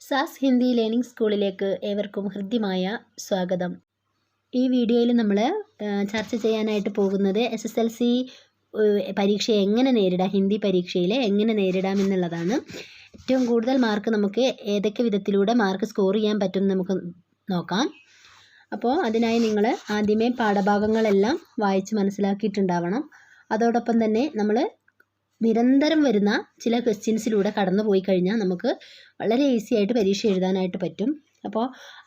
സാസ് Hindi learning സ്കൂളിലേക്ക് ഏവർക്കും ഹൃദ്യമായ സ്വാഗതം. ഈ വീഡിയോയിൽ നമ്മൾ ചർച്ച ചെയ്യാനായിട്ട് പോകുന്നത് SSLC പരീക്ഷയെ എങ്ങനെ നേരിടാം, ഹിന്ദി പരീക്ഷയിൽ എങ്ങനെ നേരിടാം എന്നുള്ളതാണ്. ഏറ്റവും കൂടുതൽ മാർക്ക് നമുക്ക് ഏതൊക്കെ വിധത്തിലൂടെ മാർക്ക് സ്കോർ ചെയ്യാൻ പറ്റും നമുക്ക് നോക്കാം. അപ്പോൾ അതിനായി നിങ്ങൾ ആദ്യമേ പാഠഭാഗങ്ങളെല്ലാം വായിച്ച് മനസ്സിലാക്കിയിട്ടുണ്ടാവണം. അതോടൊപ്പം തന്നെ നമ്മൾ നിരന്തരം വരുന്ന ചില ക്വസ്റ്റ്യൻസിലൂടെ കടന്നു പോയി കഴിഞ്ഞാൽ നമുക്ക് വളരെ ഈസി ആയിട്ട് പരീക്ഷ എഴുതാനായിട്ട് പറ്റും. അപ്പോൾ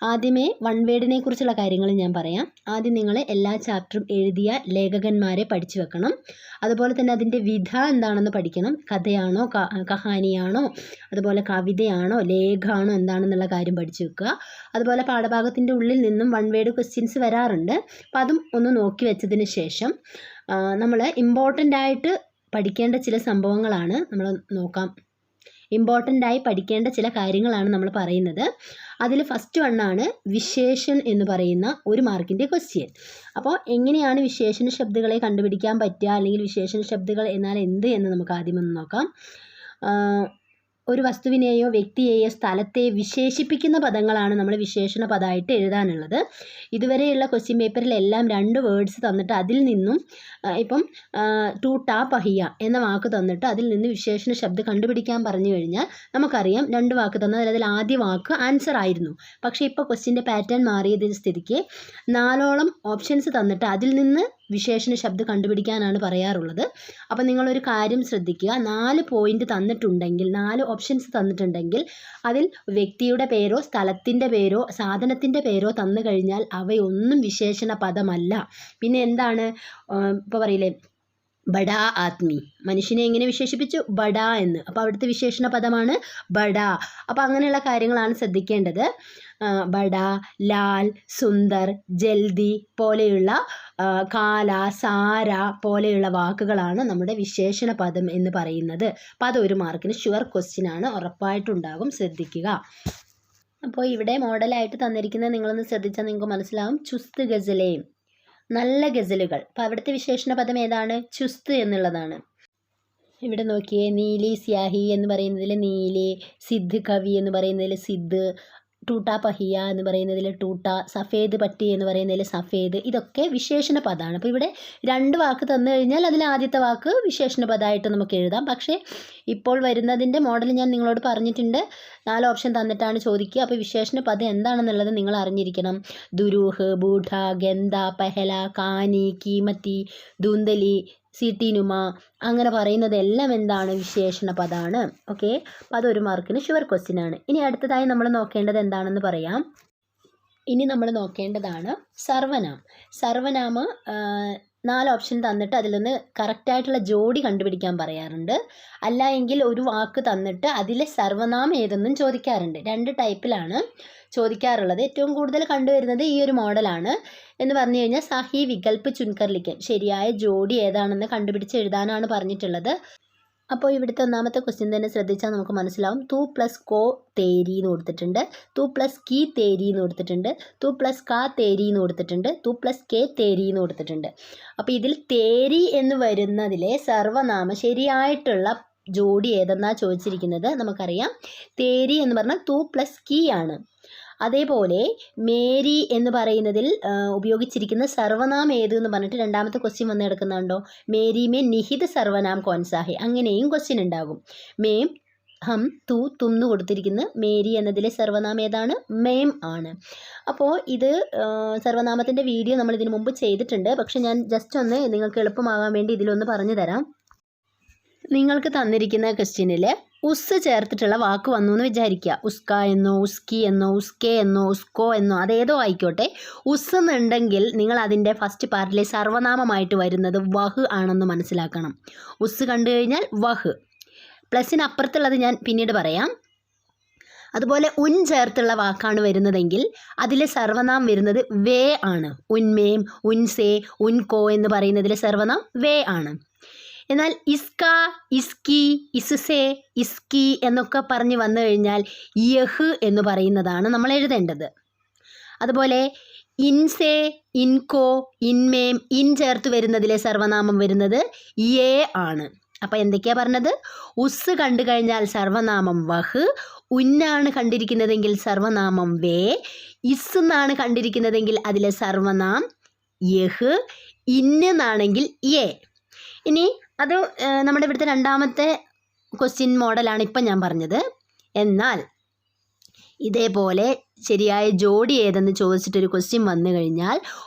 ആദ്യമേ വൺ വേർഡിനെ കുറിച്ചുള്ള കാര്യങ്ങൾ ഞാൻ പറയാം. ആദ്യം നിങ്ങൾ എല്ലാ ചാപ്റ്ററും എഴുതിയ ലേഖകന്മാരെ പഠിച്ചു വെക്കണം. അതുപോലെ തന്നെ അതിൻ്റെ വിധ എന്താണെന്ന് പഠിക്കണം. കഥയാണോ, കഹാനിയാണോ, അതുപോലെ കവിതയാണോ, ലേഖാണോ എന്താണെന്നുള്ള കാര്യം പഠിച്ചു വെക്കുക. അതുപോലെ പാഠഭാഗത്തിൻ്റെ ഉള്ളിൽ നിന്നും വൺ വേർഡ് ക്വസ്റ്റ്യൻസ് വരാറുണ്ട്. അപ്പോൾ അതും ഒന്ന് നോക്കി വെച്ചതിന് ശേഷം നമ്മൾ ഇമ്പോർട്ടൻ്റ് ആയിട്ട് പഠിക്കേണ്ട ചില സംഭവങ്ങളാണ് നമ്മൾ നോക്കാം. ഇമ്പോർട്ടൻ്റായി പഠിക്കേണ്ട ചില കാര്യങ്ങളാണ് നമ്മൾ പറയുന്നത്. അതിൽ ഫസ്റ്റ് വണ്ണാണ് വിശേഷൻ എന്ന് പറയുന്ന 1 മാർക്കിൻ്റെ ക്വസ്റ്റ്യൻ. അപ്പോൾ എങ്ങനെയാണ് വിശേഷണ ശബ്ദങ്ങളെ കണ്ടുപിടിക്കാൻ പറ്റുക, അല്ലെങ്കിൽ വിശേഷണ ശബ്ദങ്ങൾ എന്നാൽ എന്ത് എന്ന് നമുക്ക് ആദ്യം ഒന്ന് നോക്കാം. ഒരു വസ്തുവിനെയോ വ്യക്തിയെയോ സ്ഥലത്തെ വിശേഷിപ്പിക്കുന്ന പദങ്ങളാണ് നമ്മൾ വിശേഷണ പദമായിട്ട് എഴുതാനുള്ളത്. ഇതുവരെയുള്ള ക്വസ്റ്റ്യൻ പേപ്പറിലെല്ലാം 2 വേർഡ്സ് തന്നിട്ട് അതിൽ നിന്നും ഇപ്പം ടൂട്ടാ പഹിയ എന്ന വാക്ക് തന്നിട്ട് അതിൽ നിന്ന് വിശേഷണ ശബ്ദം കണ്ടുപിടിക്കാൻ പറഞ്ഞു കഴിഞ്ഞാൽ നമുക്കറിയാം 2 വാക്ക് തന്നാൽ അതിൽ ആദ്യ വാക്ക് ആൻസർ ആയിരുന്നു. പക്ഷേ ഇപ്പോൾ ക്വസ്റ്റ്യൻ്റെ പാറ്റേൺ മാറിയതിന് സ്ഥിതിക്ക് 4ഓളം ഓപ്ഷൻസ് തന്നിട്ട് അതിൽ നിന്ന് വിശേഷണ ശബ്ദം കണ്ടുപിടിക്കാനാണ് പറയാറുള്ളത്. അപ്പോൾ നിങ്ങളൊരു കാര്യം ശ്രദ്ധിക്കുക. 4 പോയിന്റ് തന്നിട്ടുണ്ടെങ്കിൽ, 4 ഓപ്ഷൻസ് തന്നിട്ടുണ്ടെങ്കിൽ അതിൽ വ്യക്തിയുടെ പേരോ സ്ഥലത്തിൻ്റെ പേരോ സാധനത്തിൻ്റെ പേരോ തന്നു കഴിഞ്ഞാൽ അവയൊന്നും വിശേഷണ പദമല്ല. പിന്നെ എന്താണ്, ഇപ്പോൾ പറയില്ലേ ബഡാ ആദ്മി, മനുഷ്യനെ എങ്ങനെ വിശേഷിപ്പിച്ചു? ബഡാ എന്ന്. അപ്പോൾ അവിടുത്തെ വിശേഷണ പദമാണ് ബഡാ. അപ്പോൾ അങ്ങനെയുള്ള കാര്യങ്ങളാണ് ശ്രദ്ധിക്കേണ്ടത്. ബഡാ, ലാൽ, സുന്ദർ, ജൽദി പോലെയുള്ള കാല, സാര പോലെയുള്ള വാക്കുകളാണ് നമ്മുടെ വിശേഷണ പദം എന്ന് പറയുന്നത്. അപ്പോൾ അത് 1 മാർക്കിന് ഷുവർ ക്വസ്റ്റ്യൻ ആണ്, ഉറപ്പായിട്ടുണ്ടാകും, ശ്രദ്ധിക്കുക. അപ്പോൾ ഇവിടെ മോഡലായിട്ട് തന്നിരിക്കുന്നത് നിങ്ങളൊന്ന് ശ്രദ്ധിച്ചാൽ നിങ്ങൾക്ക് മനസ്സിലാവും. ചുസ്ത് ഗസലേ, നല്ല ഗസലുകൾ. അപ്പോൾ അവിടുത്തെ വിശേഷണ പദം ഏതാണ്? ചുസ്ത് എന്നുള്ളതാണ്. ഇവിടെ നോക്കിയേ, നീലി സ്യാഹി എന്ന് പറയുന്നതിൽ നീലി, സിദ്ധ് കവി എന്ന് പറയുന്നതിൽ സിദ്ധ്, ടൂട്ടാ പഹിയ എന്ന് പറയുന്നതിൽ ടൂട്ട, സഫേദ് പട്ടി എന്ന് പറയുന്നതിൽ സഫേദ്, ഇതൊക്കെ വിശേഷണ പദമാണ്. അപ്പോൾ ഇവിടെ 2 വാക്ക് തന്നു കഴിഞ്ഞാൽ അതിൽ ആദ്യത്തെ വാക്ക് വിശേഷണ പദമായിട്ട് നമുക്ക് എഴുതാം. പക്ഷേ ഇപ്പോൾ വരുന്നതിൻ്റെ മോഡൽ ഞാൻ നിങ്ങളോട് പറഞ്ഞിട്ടുണ്ട്. 4 ഓപ്ഷൻ തന്നിട്ടാണ് ചോദിക്കുക. അപ്പോൾ വിശേഷണ പദം എന്താണെന്നുള്ളത് നിങ്ങൾ അറിഞ്ഞിരിക്കണം. ദുരൂഹ്, ബൂഢ, ഗന്ത, പെഹല, കാനി, കീമത്തി, ദൂന്തലി, സീട്ടിനുമ, അങ്ങനെ പറയുന്നതെല്ലാം എന്താണ്? വിശേഷണ പദമാണ്. ഓക്കെ, അപ്പോൾ അത് 1 മാർക്കിന് ഷുവർ ക്വസ്റ്റ്യൻ ആണ്. ഇനി അടുത്തതായി നമ്മൾ നോക്കേണ്ടത് എന്താണെന്ന് പറയാം. ഇനി നമ്മൾ നോക്കേണ്ടതാണ് സർവനാം. സർവനാമം 4 ഓപ്ഷൻ തന്നിട്ട് അതിലൊന്ന് കറക്റ്റായിട്ടുള്ള ജോഡി കണ്ടുപിടിക്കാൻ പറയാറുണ്ട്. അല്ല എങ്കിൽ ഒരു വാക്ക് തന്നിട്ട് അതിലെ സർവനാമം ഏതെന്നും ചോദിക്കാറുണ്ട്. 2 ടൈപ്പിലാണ് ചോദിക്കാറുള്ളത്. ഏറ്റവും കൂടുതൽ കണ്ടുവരുന്നത് ഈ ഒരു മോഡലാണ്. എന്ന് പറഞ്ഞു കഴിഞ്ഞാൽ സഹി വികൽപ്പ് ചുൻകർ ലിഖൻ, ശരിയായ ജോഡി ഏതാണെന്ന് കണ്ടുപിടിച്ച് എഴുതാനാണ് പറഞ്ഞിട്ടുള്ളത്. അപ്പോൾ ഇവിടുത്തെ 1ാമത്തെ ക്വസ്റ്റ്യൻ തന്നെ ശ്രദ്ധിച്ചാൽ നമുക്ക് മനസ്സിലാവും. തൂ പ്ലസ് കോ തേരി എന്ന് കൊടുത്തിട്ടുണ്ട്, തൂ പ്ലസ് കി തേരി എന്ന് കൊടുത്തിട്ടുണ്ട്, തൂ പ്ലസ് കാ തേരി എന്ന് കൊടുത്തിട്ടുണ്ട്, തൂ പ്ലസ് കെ തേരി എന്ന് കൊടുത്തിട്ടുണ്ട്. അപ്പോൾ ഇതിൽ തേരി എന്ന് വരുന്നതിലെ സർവനാമ ശരിയായിട്ടുള്ള ജോഡി ഏതെന്നാണ് ചോദിച്ചിരിക്കുന്നത്. നമുക്കറിയാം തേരി എന്ന് പറഞ്ഞാൽ തൂ പ്ലസ് കി ആണ്. അതേപോലെ മേരി എന്ന് പറയുന്നതിൽ ഉപയോഗിച്ചിരിക്കുന്ന സർവനാം ഏത് എന്ന് പറഞ്ഞിട്ട് 2ാമത്തെ ക്വസ്റ്റ്യൻ വന്ന് കിടക്കുന്നുണ്ടോ. മേരി മേ നിഹിത് സർവനാം കോൺസാഹെ, അങ്ങനെയും ക്വസ്റ്റ്യൻ ഉണ്ടാകും. മേം, ഹം, തു, തും എന്ന് കൊടുത്തിരിക്കുന്ന മേരി എന്നതിലെ സർവനാമം ഏതാണ്? മേം ആണ്. അപ്പോൾ ഇത് സർവനാമത്തിൻ്റെ വീഡിയോ നമ്മൾ ഇതിനു മുമ്പ് ചെയ്തിട്ടുണ്ട്. പക്ഷെ ഞാൻ ജസ്റ്റ് ഒന്ന് നിങ്ങൾക്ക് എളുപ്പമാകാൻ വേണ്ടി ഇതിലൊന്ന് പറഞ്ഞു തരാം. നിങ്ങൾക്ക് തന്നിരിക്കുന്ന ക്വസ്റ്റ്യനിൽ ഉസ് ചേർത്തിട്ടുള്ള വാക്ക് വന്നു എന്ന് വിചാരിക്കുക. ഉസ്ക എന്നോ, ഉസ്കി എന്നോ, ഉസ്കെ എന്നോ, ഉസ്കോ എന്നോ, അതേതോ ആയിക്കോട്ടെ. ഉസ് എന്നുണ്ടെങ്കിൽ നിങ്ങൾ അതിൻ്റെ ഫസ്റ്റ് പാർട്ടിലെ സർവനാമമായിട്ട് വരുന്നത് വഹ് ആണെന്ന് മനസ്സിലാക്കണം. ഉസ് കണ്ടു കഴിഞ്ഞാൽ വഹ്. പ്ലസിന് അപ്പുറത്തുള്ളത് ഞാൻ പിന്നീട് പറയാം. അതുപോലെ ഉൻ ചേർത്തുള്ള വാക്കാണ് വരുന്നതെങ്കിൽ അതിലെ സർവനാം വരുന്നത് വേ ആണ്. ഉൻമേം, ഉൻസേ, ഉൻകോ എന്ന് പറയുന്നതിലെ സർവനാം വേ ആണ്. എന്നാൽ ഇസ്ക, ഇസ്കി, ഇസ്സേ, ഇസ്കി എന്നൊക്കെ പറഞ്ഞ് വന്നു കഴിഞ്ഞാൽ യഹ് എന്ന് പറയുന്നതാണ് നമ്മൾ എഴുതേണ്ടത്. അതുപോലെ ഇൻസേ, ഇൻകോ, ഇൻമേം, ഇൻ ചേർത്ത് വരുന്നതിലെ സർവനാമം വരുന്നത് യേ ആണ്. അപ്പോൾ എന്തൊക്കെയാണ് പറഞ്ഞത്? ഉസ് കണ്ടു കഴിഞ്ഞാൽ സർവനാമം വഹ്, ഉന്നാണ് കണ്ടിരിക്കുന്നതെങ്കിൽ സർവനാമം വേ, ഇസ് എന്നാണ് കണ്ടിരിക്കുന്നതെങ്കിൽ അതിലെ സർവനാം യഹ്, ഇന്നെന്നാണെങ്കിൽ യേ. ഇനി അത് നമ്മുടെ ഇവിടുത്തെ രണ്ടാമത്തെ ക്വസ്റ്റ്യൻ മോഡലാണ് ഇപ്പം ഞാൻ പറഞ്ഞത്. എന്നാൽ ഇതേപോലെ ശരിയായ ജോഡി ഏതെന്ന് ചോദിച്ചിട്ടൊരു ക്വസ്റ്റ്യൻ വന്നു കഴിഞ്ഞാൽ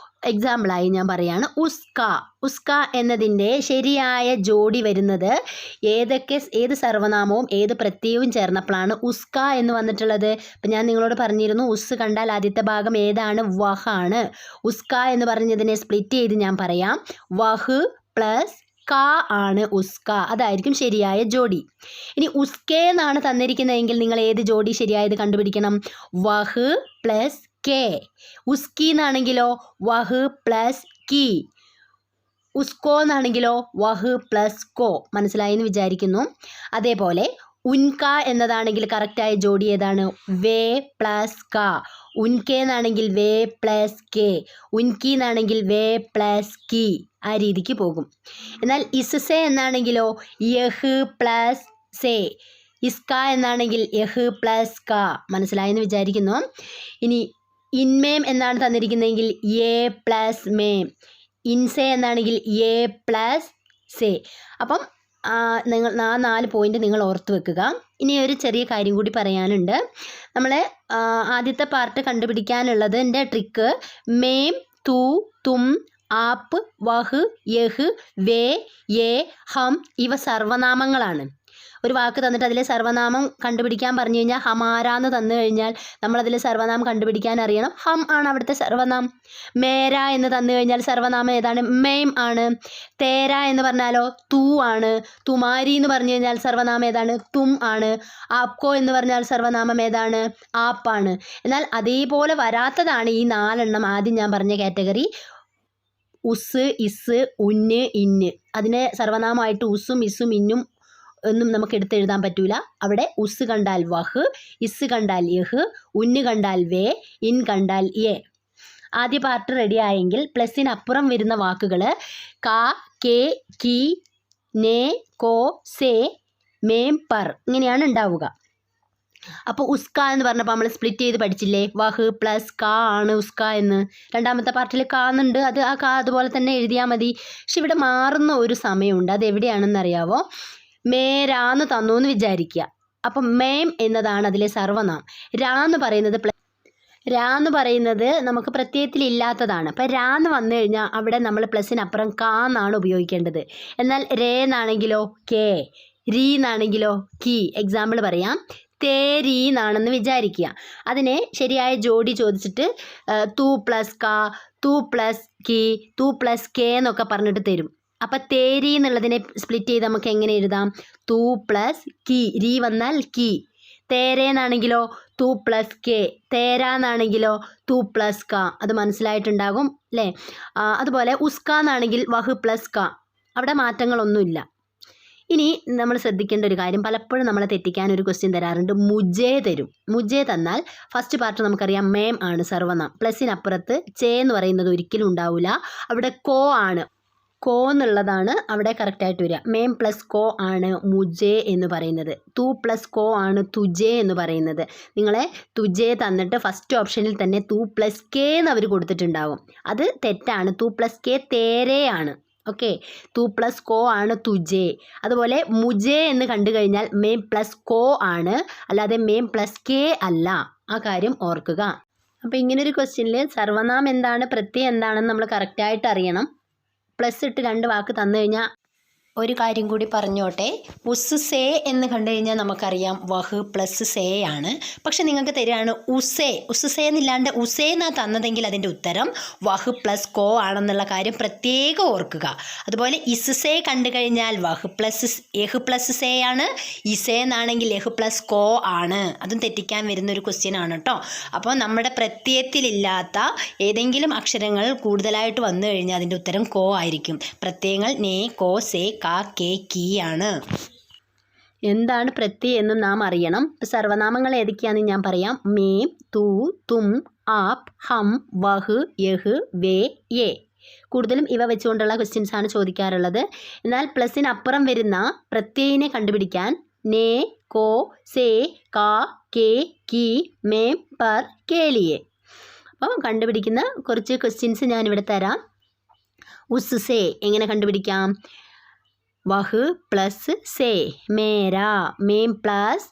എക്സാമ്പിളായി ഞാൻ പറയാണ് ഉസ്ക. ഉസ്ക എന്നതിൻ്റെ ശരിയായ ജോഡി വരുന്നത് ഏത് സർവനാമവും ഏത് പ്രത്യയവും ചേർന്നപ്പോഴാണ് ഉസ്ക എന്ന് വന്നിട്ടുള്ളത്. അപ്പം ഞാൻ നിങ്ങളോട് പറഞ്ഞിരുന്നു ഉസ് കണ്ടാൽ ആദ്യത്തെ ഭാഗം ഏതാണ്? വഹാണ്. ഉസ്ക എന്ന് പറഞ്ഞതിനെ സ്പ്ലിറ്റ് ചെയ്ത് ഞാൻ പറയാം. വഹ് പ്ലസ് ക ആണ് ഉസ്ക. അതായിരിക്കും ശരിയായ ജോഡി. ഇനി ഉസ്കെ എന്നാണ് തന്നിരിക്കുന്നതെങ്കിൽ നിങ്ങൾ ഏത് ജോഡി ശരിയായത് കണ്ടുപിടിക്കണം? വഹ് പ്ലസ് കെ. ഉസ്കി എന്നാണെങ്കിലോ വഹ് പ്ലസ് കി. ഉസ്കോ എന്നാണെങ്കിലോ വഹ് പ്ലസ് കോ. മനസ്സിലായി എന്ന് വിചാരിക്കുന്നു. അതേപോലെ ഉൻക എന്നതാണെങ്കിൽ കറക്റ്റായ ജോഡി ഏതാണ്? വേ പ്ലസ് ക. ഉൻകെ എന്നാണെങ്കിൽ വേ പ്ലസ് കെ. ഉൻകി എന്നാണെങ്കിൽ വേ പ്ലസ് കി. ആ രീതിക്ക് പോകും. എന്നാൽ ഇസ്സെ എന്നാണെങ്കിലോ യഹ് പ്ലസ് സേ. ഇസ്ക എന്നാണെങ്കിൽ യഹ് പ്ലസ് ക. മനസ്സിലായെന്ന് വിചാരിക്കുന്നു. ഇനി ഇൻമേം എന്നാണ് തന്നിരിക്കുന്നതെങ്കിൽ യേ പ്ലസ് മേം. ഇൻസെ എന്നാണെങ്കിൽ യേ പ്ലസ് സേ. അപ്പം നിങ്ങൾ ആ 4 പോയിന്റ് നിങ്ങൾ ഓർത്ത് വെക്കുക. ഇനി ഒരു ചെറിയ കാര്യം കൂടി പറയാനുണ്ട്. നമ്മളെ ആദ്യത്തെ പാർട്ട് കണ്ടുപിടിക്കാനുള്ളതിൻ്റെ ട്രിക്ക് മേം, തു, തും, ആപ്പ്, വഹ്, യഹ്, വേ, യേ, ഹം ഇവ സർവനാമങ്ങളാണ്. ഒരു വാക്ക് തന്നിട്ട് അതിലെ സർവനാമം കണ്ടുപിടിക്കാൻ പറഞ്ഞു കഴിഞ്ഞാൽ ഹമാരാന്ന് തന്നു കഴിഞ്ഞാൽ നമ്മളതിൽ സർവനാമം കണ്ടുപിടിക്കാൻ അറിയണം. ഹം ആണ് അവിടുത്തെ സർവനാമം. മേര എന്ന് തന്നു കഴിഞ്ഞാൽ സർവനാമം ഏതാണ്? മെയിം ആണ്. തേര എന്ന് പറഞ്ഞാലോ തു ആണ്. തുമാരി എന്ന് പറഞ്ഞു കഴിഞ്ഞാൽ സർവനാമം ഏതാണ്? തും ആണ്. ആപ്കോ എന്ന് പറഞ്ഞാൽ സർവനാമം ഏതാണ്? ആപ്പാണ്. എന്നാൽ അതേപോലെ വരാത്തതാണ് ഈ 4 എണ്ണം ആദ്യം ഞാൻ പറഞ്ഞ കാറ്റഗറി. ഉസ്, ഇസ്, ഉന്ന്, ഇന്ന്. അതിനെ സർവനാമമായിട്ട് ഉസും ഇസും ഇന്നും ഒന്നും നമുക്ക് എടുത്തെഴുതാൻ പറ്റൂല. അവിടെ ഉസ് കണ്ടാൽ വഹ്, ഇസ് കണ്ടാൽ യഹ്, ഉന്ന് കണ്ടാൽ വേ, ഇൻ കണ്ടാൽ യേ. ആദ്യ പാർട്ട് റെഡി ആയെങ്കിൽ പ്ലസിനപ്പുറം വരുന്ന വാക്കുകൾ കാ, കെ, കി, നേ, കോ, സേ, മേം, പർ ഇങ്ങനെയാണ് ഉണ്ടാവുക. അപ്പോൾ ഉസ്ക എന്ന് പറഞ്ഞപ്പോൾ നമ്മൾ സ്പ്ലിറ്റ് ചെയ്ത് പഠിച്ചില്ലേ? വഹ് പ്ലസ് കാ ആണ് ഉസ്ക എന്ന്. രണ്ടാമത്തെ പാർട്ടിൽ കാന്നുണ്ട്. അത് ആ കാ അതുപോലെ തന്നെ എഴുതിയാൽ മതി. പക്ഷെ ഇവിടെ മാറുന്ന ഒരു സമയമുണ്ട്. അത് എവിടെയാണെന്ന് അറിയാവോ? മേരാന്ന് തന്നു എന്ന് വിചാരിക്കുക. അപ്പം മേം എന്നതാണ് അതിലെ സർവനാമം. രാ എന്ന് പറയുന്നത് നമുക്ക് പ്രത്യയത്തിലില്ലാത്തതാണ്. അപ്പം രാ എന്ന് വന്നു കഴിഞ്ഞാൽ അവിടെ നമ്മൾ പ്ലസിനപ്പുറം കാ എന്നാണ് ഉപയോഗിക്കേണ്ടത്. എന്നാൽ രേ എന്നാണെങ്കിലോ കെ, രീ എന്നാണെങ്കിലോ കി. എക്സാമ്പിൾ പറയാം. തേരീ എന്നാണെന്ന് വിചാരിക്കുക. അതിനെ ശരിയായ ജോഡി ചോദിച്ചിട്ട് തു പ്ലസ് കാ, തു പ്ലസ് കി, തു പ്ലസ് കെ എന്നൊക്കെ പറഞ്ഞിട്ട് തരും. അപ്പം തേരി എന്നുള്ളതിനെ സ്പ്ലിറ്റ് ചെയ്ത് നമുക്ക് എങ്ങനെ എഴുതാം? തു പ്ലസ് കി. രീ വന്നാൽ കി. തേരേന്നാണെങ്കിലോ തു പ്ലസ് കെ. തേരാന്നാണെങ്കിലോ തു പ്ലസ് ക. അത് മനസ്സിലായിട്ടുണ്ടാകും അല്ലേ? അതുപോലെ ഉസ്ക എന്നാണെങ്കിൽ വഹ് പ്ലസ് ക. അവിടെ മാറ്റങ്ങളൊന്നുമില്ല. ഇനി നമ്മൾ ശ്രദ്ധിക്കേണ്ട ഒരു കാര്യം, പലപ്പോഴും നമ്മളെ തെറ്റിക്കാൻ ഒരു ക്വസ്റ്റ്യൻ തരാറുണ്ട്. മുജേ തരും. മുജേ തന്നാൽ ഫസ്റ്റ് പാർട്ട് നമുക്കറിയാം മേം ആണ് സർവനാം. പ്ലസിനപ്പുറത്ത് ചേ എന്ന് പറയുന്നത് ഒരിക്കലും ഉണ്ടാവില്ല. അവിടെ കോ ആണ്. കോ എന്നുള്ളതാണ് അവിടെ കറക്റ്റായിട്ട് വരിക. മേം പ്ലസ് കോ ആണ് മുജേ എന്ന് പറയുന്നത്. തു പ്ലസ് കോ ആണ് തുജേ എന്ന് പറയുന്നത്. നിങ്ങളെ തുജേ തന്നിട്ട് ഫസ്റ്റ് ഓപ്ഷനിൽ തന്നെ തു പ്ലസ് കെ എന്ന് അവർ കൊടുത്തിട്ടുണ്ടാവും. അത് തെറ്റാണ്. തു പ്ലസ് കെ തേരയാണ്. ഓക്കെ, തു പ്ലസ് കോ ആണ് തുജേ. അതുപോലെ മുജേ എന്ന് കണ്ടു കഴിഞ്ഞാൽ മേം പ്ലസ് കോ ആണ്, അല്ലാതെ മേം പ്ലസ് കെ അല്ല. ആ കാര്യം ഓർക്കുക. അപ്പോൾ ഇങ്ങനൊരു ക്വസ്റ്റ്യനിൽ സർവനാമം എന്താണ്, പ്രത്യയം എന്താണെന്ന് നമ്മൾ കറക്റ്റായിട്ട് അറിയണം. പ്ലസ് ഇട്ട് 2 വാക്ക് തന്നു കഴിഞ്ഞാൽ ഒരു കാര്യം കൂടി പറഞ്ഞോട്ടെ. ഉസ് സേ എന്ന് കണ്ടു കഴിഞ്ഞാൽ നമുക്കറിയാം വഹ് പ്ലസ് സേ ആണ്. പക്ഷെ നിങ്ങൾക്ക് തരികയാണ് ഉസേ. ഉസ് സേ എന്നില്ലാണ്ട് ഉസേ എന്നാണ് തന്നതെങ്കിൽ അതിൻ്റെ ഉത്തരം വഹ് പ്ലസ് കോ ആണെന്നുള്ള കാര്യം പ്രത്യേകം ഓർക്കുക. അതുപോലെ ഇസ് സേ കണ്ടു കഴിഞ്ഞാൽ വഹ് പ്ലസ് യഹ് പ്ലസ് സേ ആണ്. ഇസേ എന്നാണെങ്കിൽ യഹ് പ്ലസ് കോ ആണ്. അതും തെറ്റിക്കാൻ വരുന്നൊരു ക്വസ്റ്റ്യൻ ആണ് കേട്ടോ. അപ്പോൾ നമ്മുടെ പ്രത്യയത്തിലില്ലാത്ത ഏതെങ്കിലും അക്ഷരങ്ങൾ കൂടുതലായിട്ട് വന്നു കഴിഞ്ഞാൽ അതിൻ്റെ ഉത്തരം കോ ആയിരിക്കും. പ്രത്യയങ്ങൾ നേ, കോ, സേ, കാ, കെ, കി ആണ്. എന്താണ് പ്രത്യയം എന്നും നാം അറിയണം. സർവനാമങ്ങൾ ഏതൊക്കെയാണെന്ന് ഞാൻ പറയാം. മേം, തു, തും, ആപ്പ്, ഹം, വഹ്, യഹ്, വേ, യേ. കൂടുതലും ഇവ വെച്ചുകൊണ്ടുള്ള ക്വസ്റ്റ്യൻസ് ആണ് ചോദിക്കാറുള്ളത്. എന്നാൽ പ്ലസിനപ്പുറം വരുന്ന പ്രത്യയിനെ കണ്ടുപിടിക്കാൻ ने को से का के की മേം പർ കേലിയെ. അപ്പോൾ കണ്ടുപിടിക്കുന്ന കുറച്ച് ക്വസ്റ്റ്യൻസ് ഞാനിവിടെ തരാം. ഉസ്സേ എങ്ങനെ കണ്ടുപിടിക്കാം? വഹ് പ്ലസ് സേ മേരാ, മേം പ്ലസ്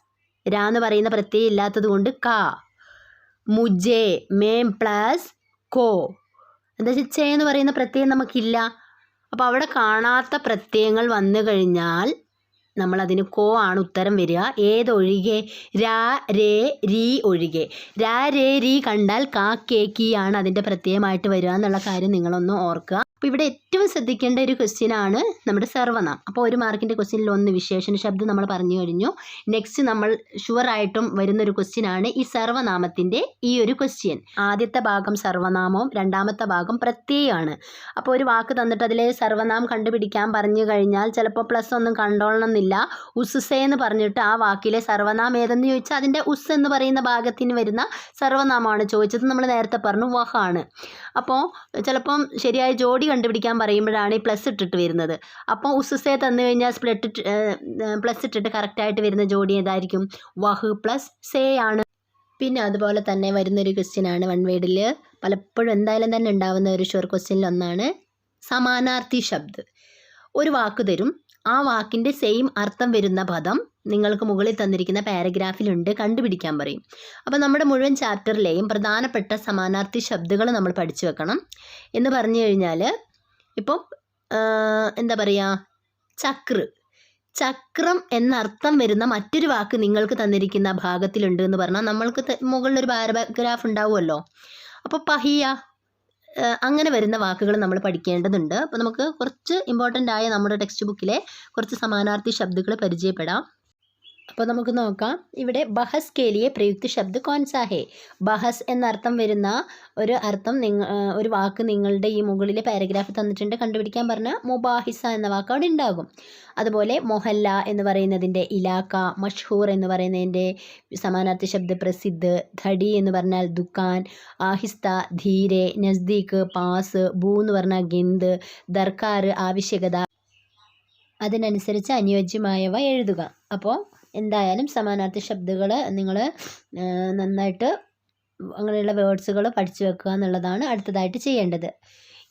രാ എന്ന് പറയുന്ന പ്രത്യയം ഇല്ലാത്തത് കൊണ്ട് കാ. മുജേ മേം പ്ലസ് കോ, എന്താ വെച്ചാൽ ചേ എന്ന് പറയുന്ന പ്രത്യയം നമുക്കില്ല. അപ്പോൾ അവിടെ കാണാത്ത പ്രത്യയങ്ങൾ വന്നു കഴിഞ്ഞാൽ നമ്മളതിന് കോ ആണ് ഉത്തരം വരിക. ഏതൊഴികെ? രാ രേ രീ ഒഴികെ. രാ രേ രീ കണ്ടാൽ കാ കേ കീ ആണ് അതിൻ്റെ പ്രത്യയമായിട്ട് വരിക എന്നുള്ള കാര്യം നിങ്ങളൊന്ന് ഓർക്കുക. അപ്പോൾ ഇവിടെ ഏറ്റവും ശ്രദ്ധിക്കേണ്ട ഒരു ക്വസ്റ്റ്യൻ ആണ് നമ്മുടെ സർവനാമം. അപ്പോൾ 1 മാർക്കിൻ്റെ ക്വസ്റ്റ്യനിൽ 1 വിശേഷണ ശബ്ദം നമ്മൾ പറഞ്ഞു കഴിഞ്ഞു. നെക്സ്റ്റ് നമ്മൾ ഷുവറായിട്ടും വരുന്നൊരു ക്വസ്റ്റ്യൻ ആണ് ഈ സർവനാമത്തിൻ്റെ ഈ ഒരു ക്വസ്റ്റ്യൻ. ആദ്യത്തെ ഭാഗം സർവനാമവും രണ്ടാമത്തെ ഭാഗം പ്രത്യയമാണ്. അപ്പോൾ ഒരു വാക്ക് തന്നിട്ട് അതിലെ സർവനാമം കണ്ടുപിടിക്കാൻ പറഞ്ഞു കഴിഞ്ഞാൽ ചിലപ്പോൾ പ്ലസ് ഒന്നും കണ്ടോളണം എന്നില്ല. ഉസ്സേ എന്ന് പറഞ്ഞിട്ട് ആ വാക്കിലെ സർവനാമം ഏതെന്ന് ചോദിച്ചാൽ അതിൻ്റെ ഉസ് എന്ന് പറയുന്ന ഭാഗത്തിന് വരുന്ന സർവനാമമാണ് ചോദിച്ചത്. നമ്മൾ നേരത്തെ പറഞ്ഞു വഹാണ്. അപ്പോൾ ചിലപ്പം ശരിയായ ജോഡി കണ്ടുപിടിക്കാൻ പറയുമ്പോഴാണ് ഈ പ്ലസ് ഇട്ടിട്ട് വരുന്നത്. അപ്പോൾ ഉസ്സേ തന്നു കഴിഞ്ഞാൽ പ്ലസ് ഇട്ടിട്ട് കറക്റ്റായിട്ട് വരുന്ന ജോഡി ഏതായിരിക്കും? വഹ് പ്ലസ് സേ ആണ്. പിന്നെ അതുപോലെ തന്നെ വരുന്നൊരു ക്വസ്റ്റ്യനാണ് 1 വേർഡിൽ പലപ്പോഴും എന്തായാലും തന്നെ ഉണ്ടാകുന്ന ഒരു ഷുവർ ക്വസ്റ്റ്യനിൽ ഒന്നാണ് സമാനാർത്ഥി ശബ്ദ്. ഒരു വാക്ക് തരും, ആ വാക്കിൻ്റെ സെയിം അർത്ഥം വരുന്ന പദം നിങ്ങൾക്ക് മുകളിൽ തന്നിരിക്കുന്ന പാരഗ്രാഫിലുണ്ട്, കണ്ടുപിടിക്കാൻ പറയും. അപ്പോൾ നമ്മുടെ മുഴുവൻ ചാപ്റ്ററിലെയും പ്രധാനപ്പെട്ട സമാനാർത്ഥി ശബ്ദങ്ങൾ നമ്മൾ പഠിച്ചു വെക്കണം. എന്ന് പറഞ്ഞു കഴിഞ്ഞാൽ ഇപ്പം എന്താ പറയുക, ചക്രം എന്നർത്ഥം വരുന്ന മറ്റൊരു വാക്ക് നിങ്ങൾക്ക് തന്നിരിക്കുന്ന ഭാഗത്തിലുണ്ട് എന്ന് പറഞ്ഞാൽ നമ്മൾക്ക് മുകളിലൊരു പാരഗ്രാഫ് ഉണ്ടാവുമല്ലോ. അപ്പോൾ പഹിയ, അങ്ങനെ വരുന്ന വാക്കുകൾ നമ്മൾ പഠിക്കേണ്ടതുണ്ട്. അപ്പോൾ നമുക്ക് കുറച്ച് ഇമ്പോർട്ടൻ്റ് ആയ നമ്മുടെ ടെക്സ്റ്റ് ബുക്കിലെ കുറച്ച് സമാനാർത്ഥി ശബ്ദങ്ങൾ പരിചയപ്പെടാം. അപ്പോൾ നമുക്ക് നോക്കാം. ഇവിടെ ബഹസ് കേലിയെ പ്രയുക്ത ശബ്ദ കോൺസാ ഹേ. ബഹസ് എന്നർത്ഥം വരുന്ന ഒരു വാക്ക് നിങ്ങളുടെ ഈ മുകളിലെ പാരഗ്രാഫ് തന്നിട്ടുണ്ട്, കണ്ടുപിടിക്കാൻ പറഞ്ഞാൽ മുബാഹിസ എന്ന വാക്ക് അവിടെ ഉണ്ടാകും. അതുപോലെ മൊഹല്ല എന്ന് പറയുന്നതിൻ്റെ ഇലാക്ക, മഷ്ഹൂർ എന്ന് പറയുന്നതിൻ്റെ സമാനാർത്ഥി ശബ്ദ പ്രസിദ്ധ്, ധടി എന്ന് പറഞ്ഞാൽ ദുക്കാൻ, ആഹിസ്ത ധീരെ, നസ്ദീക്ക് പാസ്, ഭൂ എന്ന് പറഞ്ഞാൽ ഗിന്ത്, ദർക്കാർ ആവശ്യകത, അതിനനുസരിച്ച് അനുയോജ്യമായവ എഴുതുക. അപ്പോൾ എന്തായാലും സമാനാർത്ഥി ശബ്ദങ്ങൾ നിങ്ങൾ നന്നായിട്ട് അങ്ങനെയുള്ള വേർഡ്സുകൾ പഠിച്ചു വെക്കുക എന്നുള്ളതാണ് അടുത്തതായിട്ട് ചെയ്യേണ്ടത്.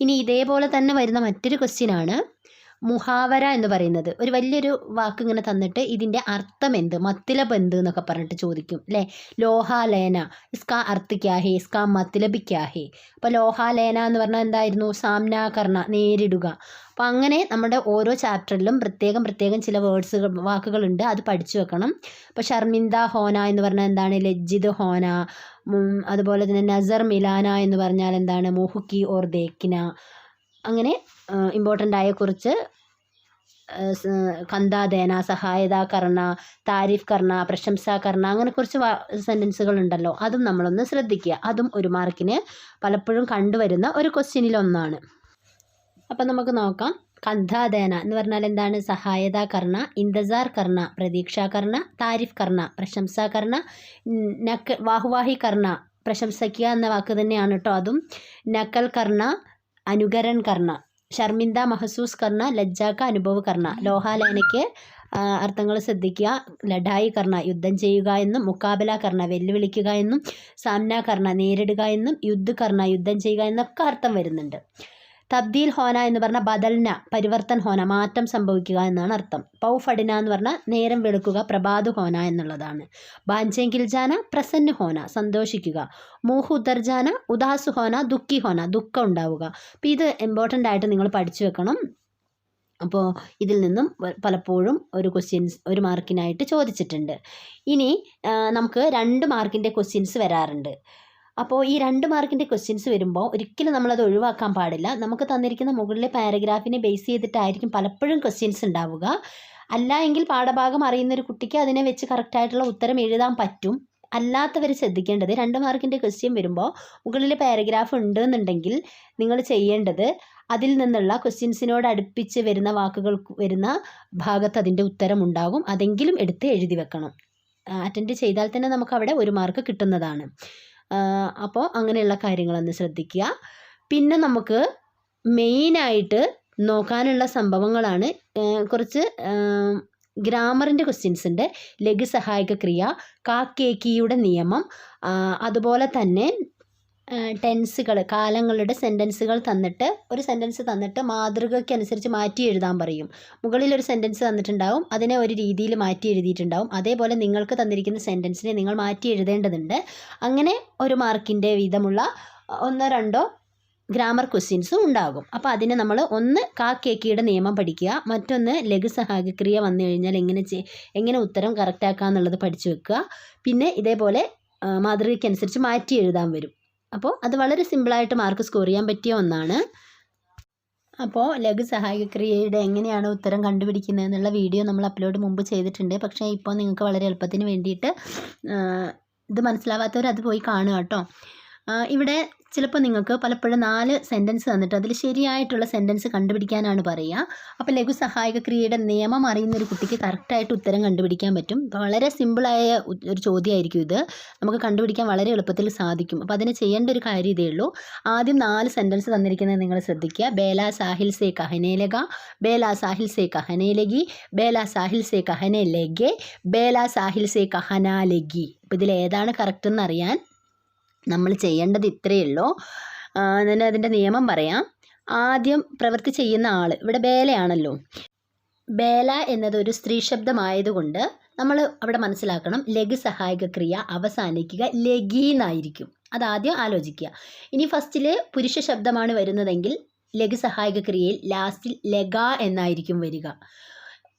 ഇനി ഇതേപോലെ തന്നെ വരുന്ന മറ്റൊരു ക്വസ്റ്റ്യനാണ് മുഹാവര എന്ന് പറയുന്നത്. ഒരു വലിയൊരു വാക്ക് ഇങ്ങനെ തന്നിട്ട് ഇതിൻ്റെ അർത്ഥം എന്ത്, മത്തിലബ് എന്ത് എന്നൊക്കെ പറഞ്ഞിട്ട് ചോദിക്കും അല്ലേ. ലോഹാലേന, ഇസ്കാ അർത്ഥ ക്യാ ഹേ, ഇസ്കാ മത്തിലബ് ക്യാ ഹേ. അപ്പോൾ ലോഹാലേന എന്ന് പറഞ്ഞാൽ എന്തായിരുന്നു? സാമ്നാകർണ, നേരിടുക. അപ്പോൾ അങ്ങനെ നമ്മുടെ ഓരോ ചാപ്റ്ററിലും പ്രത്യേകം ചില വാക്കുകളുണ്ട്, അത് പഠിച്ചു വെക്കണം. അപ്പോൾ ഷർമിന്ദ ഹോന എന്ന് പറഞ്ഞാൽ എന്താണ്? ലജ്ജിത് ഹോന. അതുപോലെ തന്നെ നസർ മിലാന എന്ന് പറഞ്ഞാൽ എന്താണ്? മുഹുക്കി ഓർ ദേക്കിന. അങ്ങനെ ഇമ്പോർട്ടൻ്റ് ആയ കുറച്ച് കന്താദേന, സഹായത കർണ, താരിഫ് കർണ, പ്രശംസ കർണ, അങ്ങനെ കുറച്ച് സെൻറ്റൻസുകൾ ഉണ്ടല്ലോ, അതും നമ്മളൊന്ന് ശ്രദ്ധിക്കുക. അതും 1 മാർക്കിന് പലപ്പോഴും കണ്ടുവരുന്ന ഒരു ക്വസ്റ്റ്യനിലൊന്നാണ്. അപ്പം നമുക്ക് നോക്കാം. കന്താദേന എന്ന് പറഞ്ഞാൽ എന്താണ്? സഹായത കർണ, ഇന്തസാർ കർണ, പ്രതീക്ഷ കർണ, താരിഫ് കർണ, പ്രശംസ കർണ, വാഹുവാഹി കർണ, പ്രശംസിക്കുക എന്ന വാക്ക് തന്നെയാണ് കേട്ടോ അതും. നക്കൽ കർണ, അനുകരൺ കർണ, ഷർമിന്ദ മഹസൂസ് കർണ, ലജ്ജാക്ക അനുഭവ് കർണ. ലോഹാലേനയ്ക്ക് അർത്ഥങ്ങൾ ശ്രദ്ധിക്കുക. ലഡായി കർണ, യുദ്ധം ചെയ്യുക എന്നും, മുക്കാബല കർണ, വെല്ലുവിളിക്കുക എന്നും, സാമ്ന കർണ, നേരിടുക എന്നും, യുദ്ധ കർണ, യുദ്ധം ചെയ്യുക എന്നൊക്കെ അർത്ഥം വരുന്നുണ്ട്. തബ്ദീൽ ഹോന എന്ന് പറഞ്ഞാൽ ബദൽന, പരിവർത്തൻ ഹോന, മാറ്റം സംഭവിക്കുക എന്നാണ് അർത്ഥം. പൗഫടിന എന്ന് പറഞ്ഞാൽ നേരം വെളുക്കുക, പ്രഭാത് ഹോന എന്നുള്ളതാണ്. ബാഞ്ചെങ്കിൽ ജാന, പ്രസന്ന ഹോന, സന്തോഷിക്കുക. മൂഹ് ഉദർജാന, ഉദാസ് ഹോന, ദുഃഖി ഹോന, ദുഃഖം ഉണ്ടാവുക. അപ്പോൾ ഇത് ഇമ്പോർട്ടൻ്റ് ആയിട്ട് നിങ്ങൾ പഠിച്ചു വെക്കണം. അപ്പോൾ ഇതിൽ നിന്നും പലപ്പോഴും ഒരു ക്വസ്റ്റ്യൻസ് 1 മാർക്കിനായിട്ട് ചോദിച്ചിട്ടുണ്ട്. ഇനി നമുക്ക് 2 മാർക്കിൻ്റെ ക്വസ്റ്റ്യൻസ് വരാറുണ്ട്. അപ്പോൾ ഈ 2 മാർക്കിൻ്റെ ക്വസ്റ്റ്യൻസ് വരുമ്പോൾ ഒരിക്കലും നമ്മളത് ഒഴിവാക്കാൻ പാടില്ല. നമുക്ക് തന്നിരിക്കുന്ന മുകളിലെ പാരഗ്രാഫിനെ ബേസ് ചെയ്തിട്ടായിരിക്കും പലപ്പോഴും ക്വസ്റ്റ്യൻസ് ഉണ്ടാവുക. അല്ല എങ്കിൽ പാഠഭാഗം അറിയുന്നൊരു കുട്ടിക്ക് അതിനെ വെച്ച് കറക്റ്റായിട്ടുള്ള ഉത്തരം എഴുതാൻ പറ്റും. അല്ലാത്തവർ ശ്രദ്ധിക്കേണ്ടത് 2 മാർക്കിൻ്റെ ക്വസ്റ്റ്യൻ വരുമ്പോൾ മുകളിൽ പാരഗ്രാഫ് ഉണ്ടെന്നുണ്ടെങ്കിൽ നിങ്ങൾ ചെയ്യേണ്ടത് അതിൽ നിന്നുള്ള ക്വസ്റ്റ്യൻസിനോട് അടുപ്പിച്ച് വരുന്ന വാക്കുകൾ വരുന്ന ഭാഗത്ത് അതിൻ്റെ ഉത്തരം ഉണ്ടാകും. അതെങ്കിലും എടുത്ത് എഴുതി വെക്കണം. അറ്റൻഡ് ചെയ്താൽ തന്നെ നമുക്ക് അവിടെ 1 മാർക്ക് കിട്ടുന്നതാണ്. അപ്പോൾ അങ്ങനെയുള്ള കാര്യങ്ങളൊന്ന് ശ്രദ്ധിക്കുക. പിന്നെ നമുക്ക് മെയിനായിട്ട് നോക്കാനുള്ള സംഭവങ്ങളാണ് കുറച്ച് ഗ്രാമറിൻ്റെ ക്വസ്റ്റ്യൻസ് ഉണ്ട്. ലഘു സഹായക ക്രിയ, കാക്കേക്കിയുടെ നിയമം, അതുപോലെ തന്നെ ടെൻസുകൾ, കാലങ്ങളുടെ സെൻറ്റൻസുകൾ തന്നിട്ട് ഒരു സെൻറ്റൻസ് തന്നിട്ട് മാതൃകയ്ക്കനുസരിച്ച് മാറ്റി എഴുതാൻ പറയും. മുകളിലൊരു സെൻറ്റൻസ് തന്നിട്ടുണ്ടാവും, അതിനെ ഒരു രീതിയിൽ മാറ്റി എഴുതിയിട്ടുണ്ടാവും. അതേപോലെ നിങ്ങൾക്ക് തന്നിരിക്കുന്ന സെൻറ്റൻസിനെ നിങ്ങൾ മാറ്റി എഴുതേണ്ടതുണ്ട്. അങ്ങനെ 1 മാർക്കിൻ്റെ വീതമുള്ള 1-2 ഗ്രാമർ ക്വസ്റ്റ്യൻസും ഉണ്ടാകും. അപ്പോൾ അതിനെ നമ്മൾ ഒന്ന് കാക്കേക്കിയുടെ നിയമം പഠിക്കുക, മറ്റൊന്ന് ലഘു സഹായക ക്രിയ വന്നു കഴിഞ്ഞാൽ എങ്ങനെ ഉത്തരം കറക്റ്റാക്കുക എന്നുള്ളത് പഠിച്ചു വെക്കുക. പിന്നെ ഇതേപോലെ മാതൃകയ്ക്കനുസരിച്ച് മാറ്റി എഴുതാൻ വരും. അപ്പോൾ അത് വളരെ സിമ്പിളായിട്ട് മാർക്ക് സ്കോർ ചെയ്യാൻ പറ്റിയ ഒന്നാണ്. അപ്പോൾ ലഘു സഹായക ക്രിയയുടെ എങ്ങനെയാണ് ഉത്തരം കണ്ടുപിടിക്കുന്നത് എന്നുള്ള വീഡിയോ നമ്മൾ അപ്ലോഡ് മുമ്പ് ചെയ്തിട്ടുണ്ട്. പക്ഷേ ഇപ്പോൾ നിങ്ങൾക്ക് വളരെ എളുപ്പത്തിന് വേണ്ടിയിട്ട് ഇത് മനസ്സിലാവാത്തവർ അത് പോയി കാണുക കേട്ടോ. ഇവിടെ ചിലപ്പോൾ നിങ്ങൾക്ക് പലപ്പോഴും 4 സെൻറ്റൻസ് തന്നിട്ട് അതിൽ ശരിയായിട്ടുള്ള സെൻറ്റൻസ് കണ്ടുപിടിക്കാനാണ് പറയുക. അപ്പോൾ ലഘു സഹായക ക്രിയയുടെ നിയമം അറിയുന്ന ഒരു കുട്ടിക്ക് കറക്റ്റായിട്ട് ഉത്തരം കണ്ടുപിടിക്കാൻ പറ്റും. വളരെ സിമ്പിളായ ഒരു ചോദ്യമായിരിക്കും ഇത്, നമുക്ക് കണ്ടുപിടിക്കാൻ വളരെ എളുപ്പത്തിൽ സാധിക്കും. അപ്പോൾ അതിന് ചെയ്യേണ്ട ഒരു കാര്യം ഇതേ ഉള്ളൂ. ആദ്യം 4 സെൻറ്റൻസ് തന്നിരിക്കുന്നത് നിങ്ങൾ ശ്രദ്ധിക്കുക. ബേല സാഹിൽ സേ കഹനെ ലഗ, ബേല സാഹിൽ സേ കഹനെ ലഗി, ബേല സാഹിൽ സേ കഹനെ ലഗെ, ബേല സാഹിൽ സേ കഹന ലഗി. അപ്പോൾ ഇതിൽ ഏതാണ് കറക്റ്റ് എന്നറിയാൻ നമ്മൾ ചെയ്യേണ്ടത് ഇത്രയേ ഉള്ളൂ. ഞാൻ അതിൻ്റെ നിയമം പറയാം. ആദ്യം പ്രവൃത്തി ചെയ്യുന്ന ആൾ ഇവിടെ ബേലയാണല്ലോ. ബേല എന്നത് ഒരു സ്ത്രീ ശബ്ദമായതുകൊണ്ട് നമ്മൾ അവിടെ മനസ്സിലാക്കണം, ലഘു സഹായക ക്രിയ അവസാനിക്കുക ലഗീന്നായിരിക്കും. അതാദ്യം ആലോചിക്കുക. ഇനി ഫസ്റ്റിൽ പുരുഷ ശബ്ദമാണ് വരുന്നതെങ്കിൽ ലഘു സഹായക ക്രിയയിൽ ലാസ്റ്റിൽ ലഗ എന്നായിരിക്കും വരിക.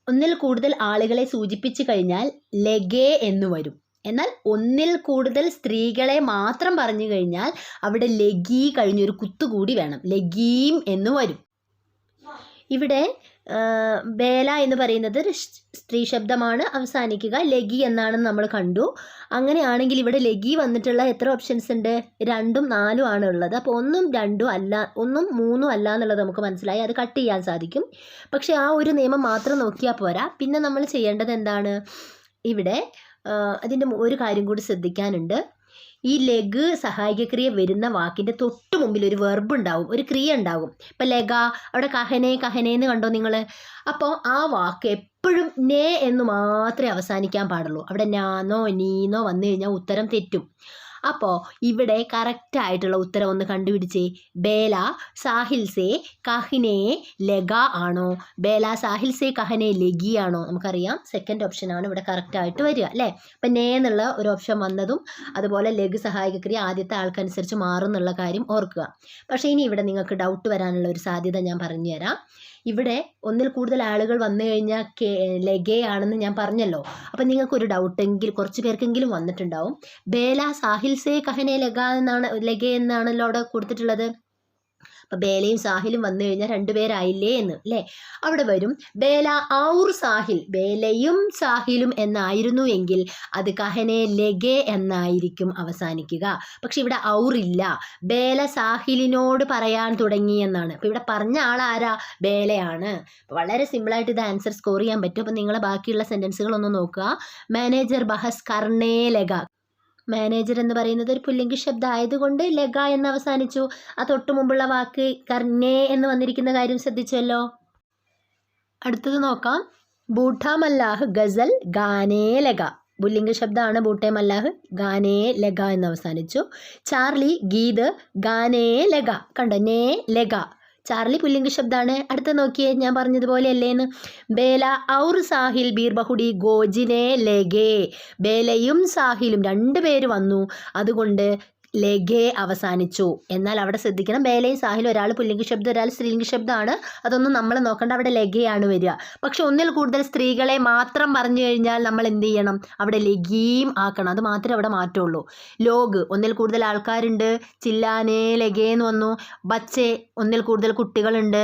ഒന്നിൽ കൂടുതൽ ആളുകളെ സൂചിപ്പിച്ചു കഴിഞ്ഞാൽ ലഗേ എന്ന് വരും. എന്നാൽ ഒന്നിൽ കൂടുതൽ സ്ത്രീകളെ മാത്രം പറഞ്ഞു കഴിഞ്ഞാൽ അവിടെ ലഗി കഴിഞ്ഞൊരു കുത്തുകൂടി വേണം, ലഗീം എന്ന് വരും. ഇവിടെ ബേല എന്ന് പറയുന്നത് ഒരു സ്ത്രീ ശബ്ദമാണ്, അവസാനിക്കുക ലഗി എന്നാണെന്ന് നമ്മൾ കണ്ടു. അങ്ങനെയാണെങ്കിൽ ഇവിടെ ലഗി വന്നിട്ടുള്ള എത്ര ഓപ്ഷൻസ് ഉണ്ട്? 2ഉം 4ഉം ആണ് ഉള്ളത്. അപ്പോൾ 1ഉം 2ഉം അല്ല, 1ഉം 3ഉം അല്ല എന്നുള്ളത് നമുക്ക് മനസ്സിലായി, അത് കട്ട് ചെയ്യാൻ സാധിക്കും. പക്ഷേ ആ ഒരു നിയമം മാത്രം നോക്കിയാൽ പോരാ. പിന്നെ നമ്മൾ ചെയ്യേണ്ടത് എന്താണ്? ഇവിടെ അതിൻ്റെ ഒരു കാര്യം കൂടി ശ്രദ്ധിക്കാനുണ്ട്. ഈ ലഘു സഹായക ക്രിയ വരുന്ന വാക്കിൻ്റെ തൊട്ട് മുമ്പിൽ ഒരു വെർബ് ഉണ്ടാവും, ഒരു ക്രിയ ഉണ്ടാകും. ഇപ്പം ലഗ, അവിടെ കഹനേന്ന് കണ്ടോ നിങ്ങൾ? അപ്പോൾ ആ വാക്ക് എപ്പോഴും നേ എന്ന് മാത്രമേ അവസാനിക്കാൻ പാടുള്ളൂ. അവിടെ നാന്നോ നീന്നോ വന്നു കഴിഞ്ഞാൽ ഉത്തരം തെറ്റും. അപ്പോൾ ഇവിടെ കറക്റ്റായിട്ടുള്ള ഉത്തരം ഒന്ന് കണ്ടുപിടിച്ചേ. ബേല സാഹിൽ സേ കഹ്നെ ലഗ ആണോ, ബേല സാഹിൽ സേ കഹനെ ലഗി ആണോ? നമുക്കറിയാം സെക്കൻഡ് ഓപ്ഷനാണ് ഇവിടെ കറക്റ്റായിട്ട് വരിക അല്ലേ. അപ്പം നേ എന്നുള്ള ഒരു ഓപ്ഷൻ വന്നതും അതുപോലെ ലഘു സഹായക ക്രിയ ആദ്യത്തെ ആൾക്കനുസരിച്ച് മാറും എന്നുള്ള കാര്യം ഓർക്കുക. പക്ഷേ ഇനി ഇവിടെ നിങ്ങൾക്ക് ഡൗട്ട് വരാനുള്ള ഒരു സാധ്യത ഞാൻ പറഞ്ഞുതരാം. ഇവിടെ ഒന്നിൽ കൂടുതൽ ആളുകൾ വന്നു കഴിഞ്ഞാൽ ലഗേ ആണെന്ന് ഞാൻ പറഞ്ഞല്ലോ. അപ്പം നിങ്ങൾക്കൊരു ഡൗട്ടെങ്കിൽ കുറച്ച് പേർക്കെങ്കിലും വന്നിട്ടുണ്ടാവും. ബേല സാഹിൽ സേ കഹനെ ലഗേ എന്നാണല്ലോ അവിടെ കൊടുത്തിട്ടുള്ളത്. അപ്പം ബേലയും സാഹിലും വന്നു കഴിഞ്ഞാൽ 2 പേരായില്ലേ എന്ന് അല്ലേ. അവിടെ വരും ബേല ഔർ സാഹിൽ, ബേലയും സാഹിലും എന്നായിരുന്നു എങ്കിൽ അത് കഹനെ ലഗേ എന്നായിരിക്കും അവസാനിക്കുക. പക്ഷെ ഇവിടെ ഔർ ഇല്ല, ബേല സാഹിലിനോട് പറയാൻ തുടങ്ങി എന്നാണ്. അപ്പം ഇവിടെ പറഞ്ഞ ആളാരാ? ബേലയാണ്. വളരെ സിമ്പിളായിട്ട് ഇത് ആൻസർ സ്കോർ ചെയ്യാൻ പറ്റും. അപ്പം നിങ്ങളെ ബാക്കിയുള്ള സെൻറ്റൻസുകളൊന്ന് നോക്കുക. മാനേജർ ബഹസ് കർണേ ലഗ, മാനേജർ എന്ന് പറയുന്നത് ഒരു പുല്ലിംഗ ശബ്ദം ആയതുകൊണ്ട് ലഗ എന്ന് അവസാനിച്ചു. ആ തൊട്ടു മുമ്പുള്ള വാക്ക് കർണേ എന്ന് വന്നിരിക്കുന്ന കാര്യം ശ്രദ്ധിച്ചല്ലോ. അടുത്തത് നോക്കാം. ബൂട്ട മല്ലാഹ് ഗസൽ ഗാനേ ലഗ, പുല്ലിംഗ ശബ്ദമാണ് ബൂട്ടെ മല്ലാഹ്, ഗാനേ ലഗ എന്ന് അവസാനിച്ചു. ചാർലി ഗീത് ഗാനേ ലഗ, കണ്ടോ നേ ലഗ, ചാർലി പുല്ലിംഗ ശബ്ദമാണ്. അടുത്ത നോക്കിയേ, ഞാൻ പറഞ്ഞതുപോലെ അല്ലേന്ന്. ബേല ഔർ സാഹിൽ ബീർ ബഹുടി ഗോജിനെ ലഗേ, ബേലയും സാഹിലും 2 പേര് വന്നു, അതുകൊണ്ട് ലഗേ അവസാനിച്ചു. എന്നാൽ അവിടെ ശ്രദ്ധിക്കണം, ബേലയും സാഹിലും ഒരാൾ പുല്ലിംഗ ശബ്ദം ഒരാൾ സ്ത്രീലിംഗ ശബ്ദമാണ്. അതൊന്നും നമ്മൾ നോക്കണ്ട, അവിടെ ലഗയാണ് വരിക. പക്ഷെ ഒന്നിൽ കൂടുതൽ സ്ത്രീകളെ മാത്രം പറഞ്ഞു കഴിഞ്ഞാൽ നമ്മൾ എന്ത് ചെയ്യണം? അവിടെ ലഗീം ആക്കണം. അത് മാത്രമേ അവിടെ മാറ്റുള്ളൂ. ലോഗ് ഒന്നിൽ കൂടുതൽ ആൾക്കാരുണ്ട്, ചില്ലാനേ ലഗേ എന്ന് വന്നു. ബച്ചെ ഒന്നിൽ കൂടുതൽ കുട്ടികളുണ്ട്,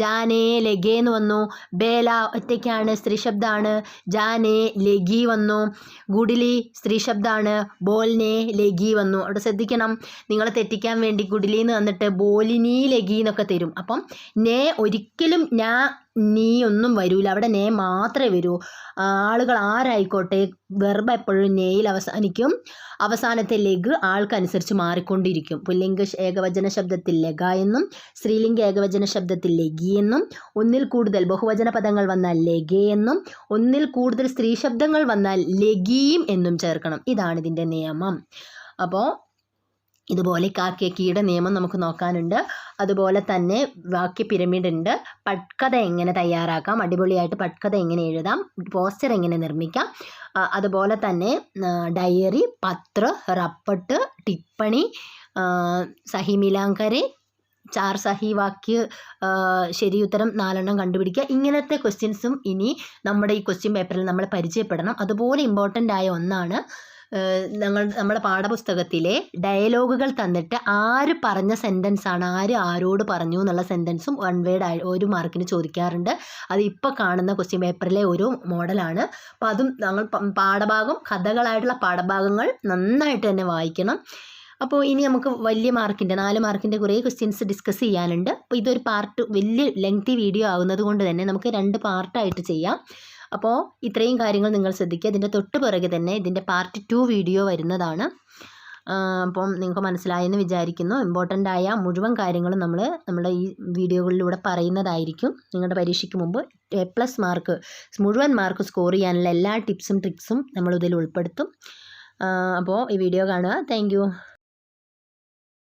ജാനേ ലഗേ എന്ന് വന്നു. ബേല ഒറ്റയ്ക്കാണ്, സ്ത്രീ ശബ്ദമാണ്, ജാനേ ലഗി വന്നു. ഗുഡിലി സ്ത്രീ ശബ്ദമാണ്, ബോൽനെ ലഗി വന്നു. അവിടെ ശ്രദ്ധിക്കുക, ശ്രദ്ധിക്കണം. നിങ്ങൾ തെറ്റിക്കാൻ വേണ്ടി കുടിലിന്ന് വന്നിട്ട് ബോലിനി ലഗി എന്നൊക്കെ തരും. അപ്പം നേ ഒരിക്കലും നീ ഒന്നും വരൂല. അവിടെ നേ മാത്രമേ വരൂ. ആളുകൾ ആരായിക്കോട്ടെ വെർബ് എപ്പോഴും നേയിൽ അവസാനിക്കും. അവസാനത്തെ ലഗ് ആൾക്കനുസരിച്ച് മാറിക്കൊണ്ടിരിക്കും. പുല്ലിംഗ ഏകവചന ശബ്ദത്തിൽ ലഗ എന്നും സ്ത്രീലിംഗ ഏകവചന ശബ്ദത്തിൽ ലഗി എന്നും ഒന്നിൽ കൂടുതൽ ബഹുവചന പദങ്ങൾ വന്നാൽ ലഗേ എന്നും ഒന്നിൽ കൂടുതൽ സ്ത്രീ ശബ്ദങ്ങൾ വന്നാൽ ലഗീം എന്നും ചേർക്കണം. ഇതാണ് ഇതിൻ്റെ നിയമം. അപ്പോൾ ഇതുപോലെ കാക്കേക്കിയുടെ നിയമം നമുക്ക് നോക്കാനുണ്ട്. അതുപോലെ തന്നെ വാക്യ പിരമിഡ് ഉണ്ട്. പട്കഥ എങ്ങനെ തയ്യാറാക്കാം, അടിപൊളിയായിട്ട് പട്കഥ എങ്ങനെ എഴുതാം, പോസ്റ്റർ എങ്ങനെ നിർമ്മിക്കാം, അതുപോലെ തന്നെ ഡയറി, പത്ര, റപ്പട്ട്, ടിപ്പണി, സഹി മിലാങ്കരെ, 4 സഹി വാക്യ ശരിയുത്തരം 4 കണ്ടുപിടിക്കുക. ഇങ്ങനത്തെ ക്വസ്റ്റ്യൻസും ഇനി നമ്മുടെ ഈ ക്വസ്റ്റ്യൻ പേപ്പറിൽ നമ്മൾ പരിചയപ്പെടണം. അതുപോലെ ഇമ്പോർട്ടൻ്റ് ആയ ഒന്നാണ് നമ്മുടെ പാഠപുസ്തകത്തിലെ ഡയലോഗുകൾ തന്നിട്ട് ആര് പറഞ്ഞ സെൻറ്റൻസാണ്, ആരോട് പറഞ്ഞു എന്നുള്ള സെൻറ്റൻസും 1 വേർഡ് 1 മാർക്കിന് ചോദിക്കാറുണ്ട്. അത് ഇപ്പോൾ കാണുന്ന ക്വസ്റ്റ്യൻ പേപ്പറിലെ ഒരു മോഡലാണ്. അപ്പോൾ അതും ഞങ്ങൾ പാഠഭാഗം കഥകളായിട്ടുള്ള പാഠഭാഗങ്ങൾ നന്നായിട്ട് തന്നെ വായിക്കണം. അപ്പോൾ ഇനി നമുക്ക് വലിയ മാർക്കിൻ്റെ 4 മാർക്കിൻ്റെ കുറേ ക്വസ്റ്റ്യൻസ് ഡിസ്കസ് ചെയ്യാനുണ്ട്. അപ്പോൾ ഇതൊരു പാർട്ട് വലിയ ലെങ്തി വീഡിയോ ആകുന്നത് കൊണ്ട് തന്നെ നമുക്ക് 2 പാർട്ടായിട്ട് ചെയ്യാം. അപ്പോൾ ഇത്രയും കാര്യങ്ങൾ നിങ്ങൾ ശ്രദ്ധിക്കുക. ഇതിൻ്റെ തൊട്ട് പിറകെ തന്നെ ഇതിൻ്റെ പാർട്ട് 2 വീഡിയോ വരുന്നതാണ്. അപ്പം നിങ്ങൾക്ക് മനസ്സിലായെന്ന് വിചാരിക്കുന്നു. ഇമ്പോർട്ടൻ്റ് ആയ മുഴുവൻ കാര്യങ്ങളും നമ്മുടെ ഈ വീഡിയോകളിലൂടെ പറയുന്നതായിരിക്കും. നിങ്ങളുടെ പരീക്ഷയ്ക്ക് മുമ്പ് A+ മാർക്ക് മുഴുവൻ മാർക്ക് സ്കോർ ചെയ്യാനുള്ള എല്ലാ ടിപ്സും ട്രിക്സും നമ്മൾ ഇതിൽ ഉൾപ്പെടുത്തും. അപ്പോൾ ഈ വീഡിയോ കാണുക. താങ്ക്